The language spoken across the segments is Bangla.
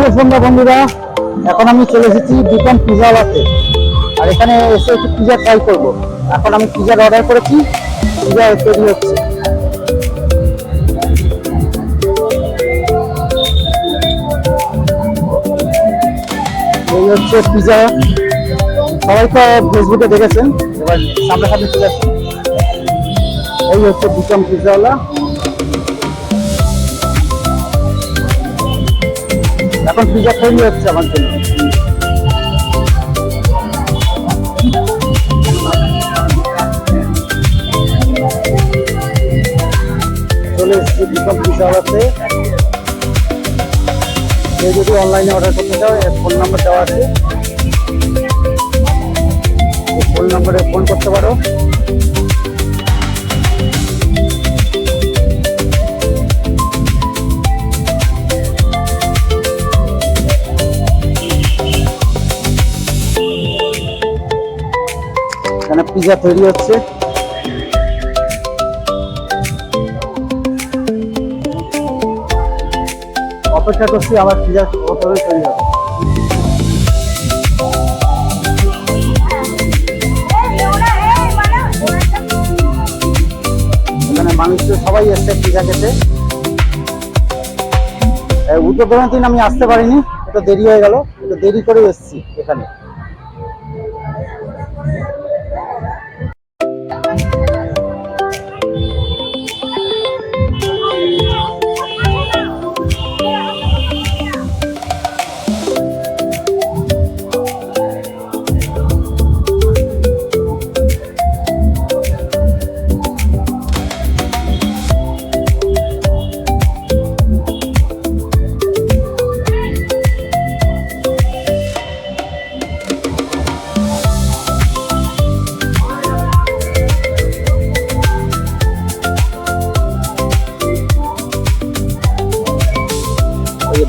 শুভ সন্ধ্যা বন্ধুরা, এখন আমি চলে এসেছি বিকম পিজাওয়ালাতে। আর এখানে এসে একটু পিজা ট্রাই করবো। এখন আমি পিজার অর্ডার করেছি, পিজা তৈরি হচ্ছে। এই হচ্ছে পিজা, সবাই তো ফেসবুকে দেখেছেন, এবার সামনাসামনি চলে আসছে। এই হচ্ছে বিকম পিজাওয়ালা। এখন পিজা তৈরি হচ্ছে আমার জন্য। চলে এসেছি বিকম পিজাওয়ালাতে। কেউ যদি অনলাইনে অর্ডার করতে চাও, ফোন নাম্বার দেওয়া আছে, ফোন নাম্বারে ফোন করতে পারো। এখানে পিজা তৈরি হচ্ছে। অপেক্ষা করছি আমার পিজা কতটা তৈরি হবে। এখানে মানুষ সবাই এসছে পিজা খেতে। উদ্বোধনের দিন আমি আসতে পারিনি, একটু দেরি হয়ে গেল, একটু দেরি করে এসছি এখানে।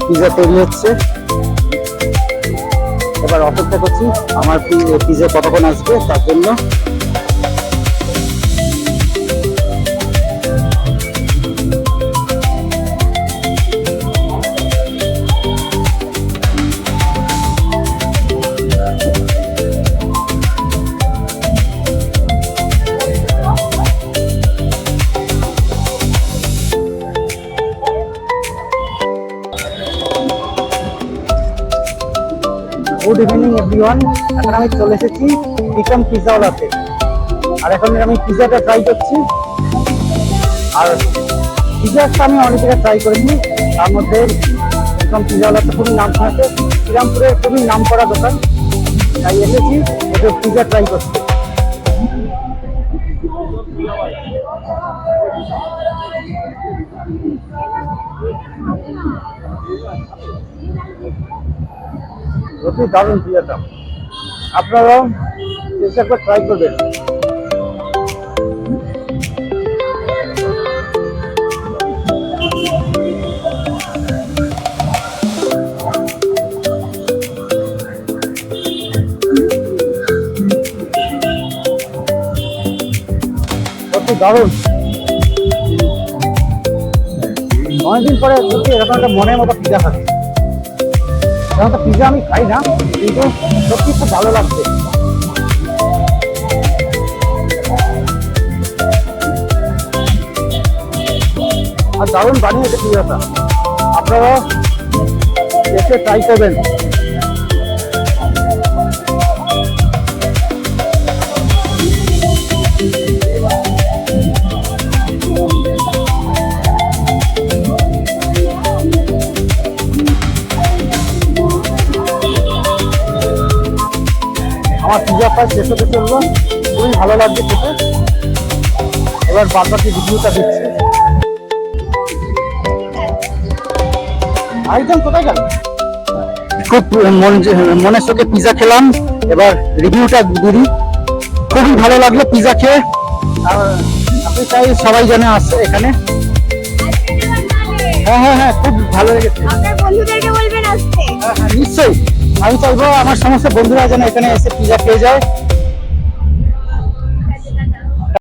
পিজা তৈরি হচ্ছে, এবার অপেক্ষা করছি আমার পিজা কতক্ষণ আসবে তার জন্য। গুড ইভিনিং এভরিওয়ান, এখন আমি চলে এসেছি বিকম পিজাওয়ালাতে। আর এখন আমি পিজাটা ট্রাই করছি। আর পিজাটা আমি অনেক জায়গায় ট্রাই করিনি, তার মধ্যে বিকম পিজাওয়ালাতে খুবই নাম শুনেছে, শ্রীরামপুরের খুবই নাম করা দোকান, তাই এসেছি একটু পিজা ট্রাই করতে। অতি দারুণ পিজাটা, আপনারাও চেষ্টা করে ট্রাই করবেন। অতি দারুণ, অনেকদিন পরে সত্যি এরকম একটা মনের মতো পিজা খাচ্ছি। সাধারণত পিজা আমি খাই না, কিন্তু সত্যি খুব ভালো লাগছে। আর দারুণ বানিয়েছে পিজাটা, আপনারা এসে ট্রাই করবেন। আমার পিজা প্রায় শেষ হতে চললো, খুবই ভালো লাগছে খেতে। এবার বাদ বাকি রিভিউটা দিচ্ছি। আইটেম কোথায় গেল? খুব মনের চোখে পিজা খেলাম, এবার রিভিউটা দিই। খুবই ভালো লাগলো পিজা খেয়ে। আর আপনি চাই সবাই যেন আসছে এখানে। হ্যাঁ হ্যাঁ হ্যাঁ, খুব ভালো লেগেছে। বন্ধুদেরকে বলবেন আসতে। হ্যাঁ হ্যাঁ, নিশ্চয়ই। আমি চাইবো আমার সমস্ত বন্ধুরা যেন এখানে এসে পিজা খেয়ে যায়।